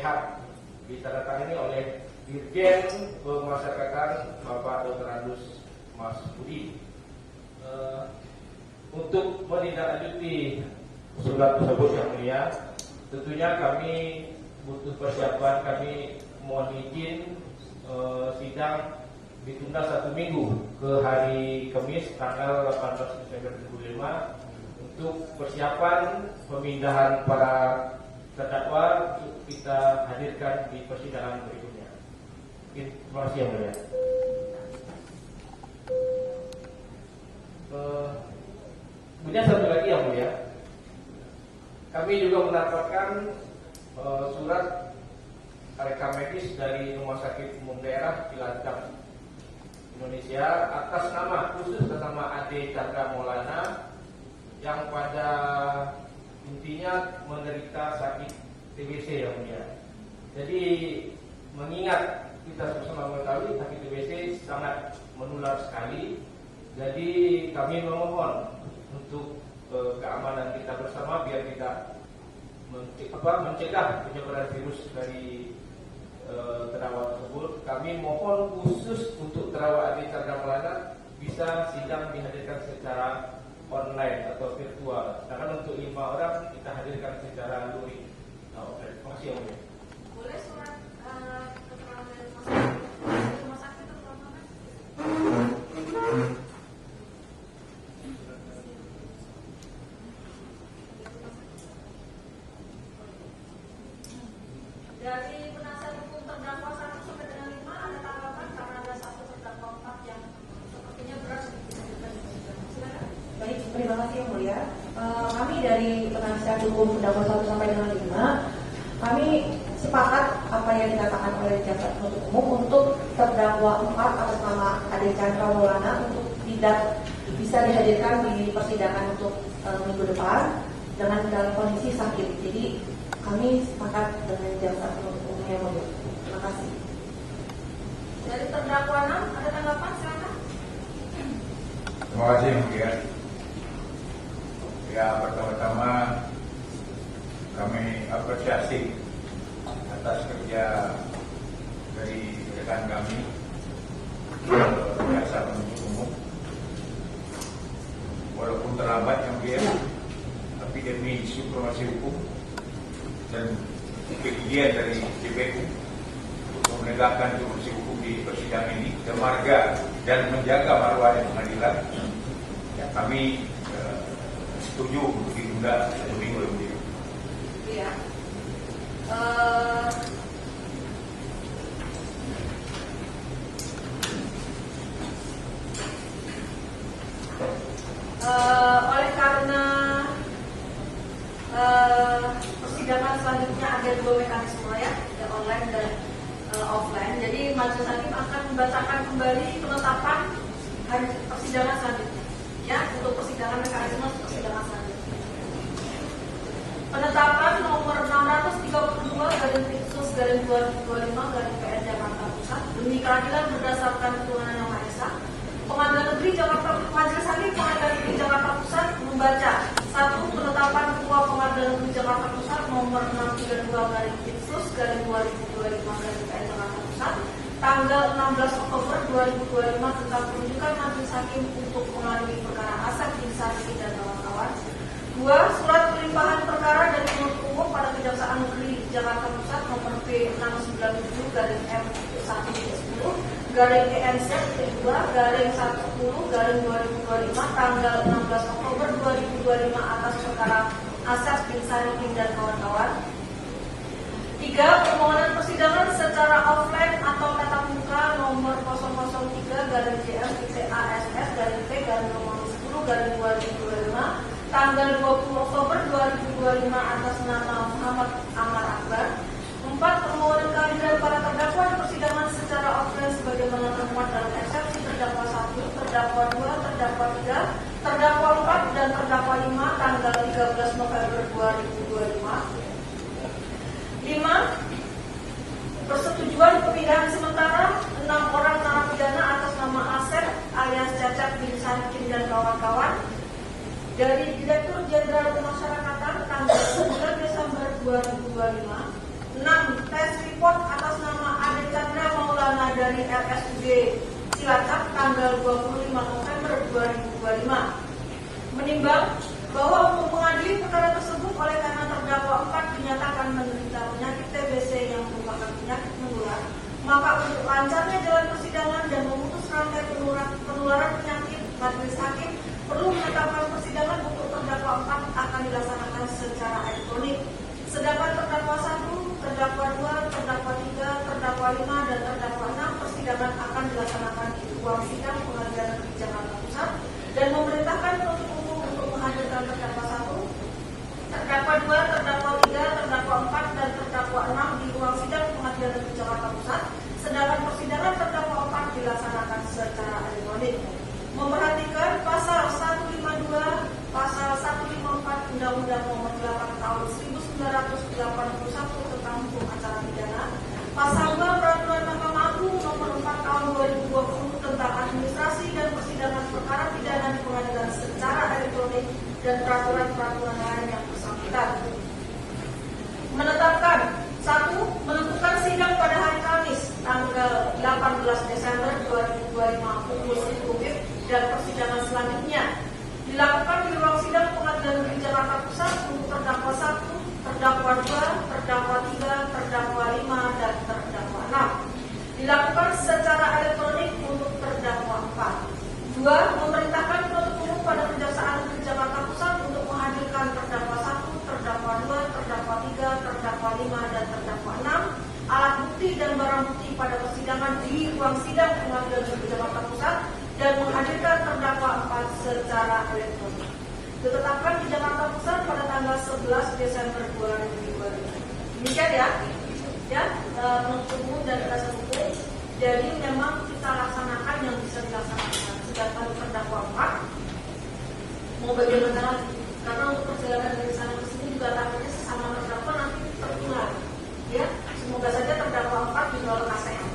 sehat ditandatangani oleh Dirjen Pemasyarakatan Bapak Dr. Andus Mas Budi. Untuk menindaklanjuti surat tersebut yang mulia, tentunya kami butuh persiapan. Kami mohon izin sidang ditunda 1 minggu ke hari Kamis tanggal 18 Desember 2005 untuk persiapan pemindahan para terdakwa untuk kita hadirkan di persidangan berikutnya. Terima kasih yang mulia. Kemudian satu lagi yang mulia, kami juga mendapatkan surat rekam medis dari Rumah Sakit Umum Daerah Cilacap Indonesia atas nama khusus nama Ade Chandra Maulana yang pada intinya menderita sakit TBC yang mulia. Jadi mengingat kita sama mengetahui sakit TBC sangat menular sekali, jadi kami memohon untuk keamanan kita bersama biar tidak mencegah penyebaran virus dari terdakwa tersebut. Kami mohon khusus untuk terdakwa Ade Chandra Maulana bisa sidang dihadirkan secara online atau virtual. Sedangkan untuk 5 orang kita hadirkan secara luring. Terima kasih yang mulia. Boleh surat keterangan dari rumah sakit terutama? Dari penasihat hukum terdakwa 1 sampai dengan 5 ada tanggapan karena ada 1 terdakwa 4 yang sepertinya berat. Silakan. Baik, terima kasih yang mulia. Kami dari penasihat hukum terdakwa 1 sampai dengan 5, kami sepakat apa yang dikatakan oleh jaksa penuntut umum untuk terdakwa 4 atas nama Ade Chandra Maulana untuk tidak bisa dihadirkan di persidangan untuk minggu depan dengan dalam kondisi sakit. Jadi kami sepakat dengan jaksa penuntut umum yang mulia. Terima kasih. Dari terdakwa 6 ada tanggapan, silakan. Terima kasih yang mulia. Ya, pertama-tama kami apresiasi atas kerja dari rekan kami jaksa penuntut umum. Walaupun terlambat yang mulia, tapi demi supremasi hukum dan kegigihan dari JPU untuk menegakkan supremasi hukum di persidangan ini, dermaga dan menjaga marwah pengadilan, ya, kami setuju untuk ditunda 1 minggu lebih. Iya. Oleh karena persidangan selanjutnya ada 2 mekanisme ya, ada online dan offline. Jadi majelis hakim akan membacakan kembali penetapan hari persidangan selanjutnya. Ya, untuk persidangan mekanisme persidangan selanjutnya. Penetapan nomor 632/2025/PN Jakarta Pusat demi keadilan berdasarkan ketuhanan Yang Maha Esa. Pengadilan Negeri Jakarta Majelis Hakim Pengadilan Negeri Jakarta Pusat membaca 1. Penetapan Ketua Pengadilan Negeri Jakarta Pusat nomor 632/2025/PN Jakarta Pusat tanggal 16 Oktober 2025 tentang penunjukan majelis hakim untuk mengadili perkara Asep bin Sarsi dan kawan-kawan. 2. Surat pelimpahan perkara dari penuntut umum pada Kejaksaan Negeri Jakarta Pusat nomor P697/M1/ENZ-2/10/10/2025 tanggal 16 Oktober 2025 atas perkara Asep bin Sarsi dan kawan-kawan. 3. Permohonan persidangan secara offline atau tatap muka nomor 001-3/JM-PCASS-P-10-10/2025 tanggal 20 Oktober 2025 atas nama Muhammad Amar Akbar. 4. Permohonan kehadiran para terdakwa di persidangan secara offline sebagaimana termuat dalam eksepsi terdakwa 1, terdakwa 2, terdakwa 3, terdakwa 4, dan terdakwa 5 tanggal 13 November 2025. 5. Persetujuan pemindahan sementara 6 orang narapidana atas nama Asep alias Cacat bin Sarkin dan kawan-kawan dari Direktur Jenderal Pemasyarakatan tanggal 9 Desember 2025. 6. dari RSUD Cilacap tanggal 25 November 2025. Menimbang bahwa untuk mengadili perkara tersebut oleh karena terdakwa 4 dinyatakan menderita penyakit TBC yang merupakan penyakit menular, maka untuk lancarnya jalan persidangan dan memutus rantai penularan penyakit, majelis hakim perlu menetapkan persidangan untuk terdakwa 4 akan dilaksanakan secara elektronik. Sedangkan terdakwa 1, terdakwa 2, terdakwa 3, terdakwa 5, dan terdakwa 6 persidangan akan dilaksanakan di ruang sidang Pengadilan Negeri Jakarta Pusat dan memerintahkan penuntut umum untuk menghadirkan terdakwa 1, terdakwa 2, terdakwa 3, terdakwa 4, dan terdakwa 6 di ruang sidang Pengadilan Negeri Jakarta Pusat. Sedangkan persidangan terdakwa 4 dilaksanakan secara elektronik. Memperhatikan pasal 152, pasal 154 Undang-Undang Nomor 8 Tahun 1981 tentang hukum acara pidana, pasal 2 Peraturan Mahkamah Agung Nomor 4 Tahun 2020 tentang administrasi dan persidangan perkara pidana di pengadilan secara elektronik, dan peraturan-peraturan lain yang bersangkutan. Menetapkan 1. Menentukan sidang pada hari Kamis tanggal 18 Desember 2025 pukul 10 WIB dan persidangan selanjutnya dilakukan di ruang sidang Pengadilan Negeri Jakarta Pusat untuk terdakwa 1, terdakwa 2, terdakwa 3, terdakwa 5, dan terdakwa 6. Dilakukan secara elektronik untuk terdakwa 4. 2. Memerintahkan penuntut umum pada Kejaksaan Negeri Jakarta Pusat untuk menghadirkan terdakwa 1, terdakwa 2, terdakwa 3, terdakwa 5, dan terdakwa 6 alat bukti dan barang bukti pada persidangan di ruang sidang Pengadilan Negeri Jakarta Pusat dan menghadirkan terdakwa 4 secara elektronik. Ditetapkan di Jakarta Pusat pada tanggal 11 Desember 2020. Demikian ya, penuntut umum dan penasihat hukum. Jadi memang kita laksanakan yang bisa dilaksanakan. Sedangkan terdakwa 4 mau bagaimana lagi? Karena untuk perjalanan dari sana ke sini juga takutnya sesama terdakwa nanti tertular. Ya, semoga saja terdakwa 4 juga ASEAN.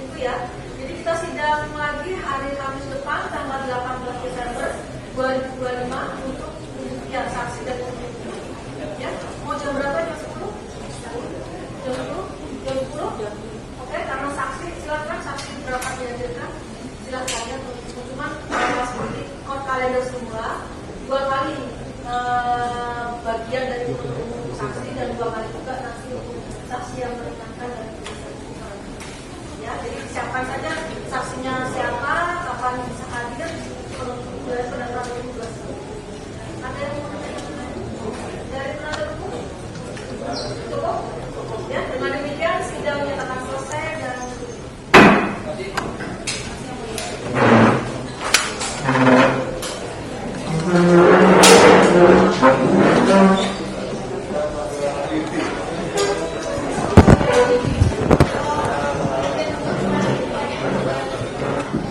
Itu ya. Jadi kita sidang lagi hari Kamis depan tanggal 18 Desember 2025 untuk pembuktian saksi dan pembukti. Ya, mau jam berapa? Jam 10? Jam 10? Jam 10? Oke, karena saksi silakan saksi berapa dihadirkan? Silakan ya, cuma seperti court kalender semula 2 kali bagian dari untuk saksi dan 2 kali juga nanti untuk saksi yang meringankan dari ya, jadi siapkan saja saksinya siapa, kapan bisa hadir, penuntut dari penasihat hukum juga. Ada yang mau bertanya dari penasihat hukum? Cukup? Ya, dengan demikian sidang menyatakan selesai dan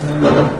Thank you.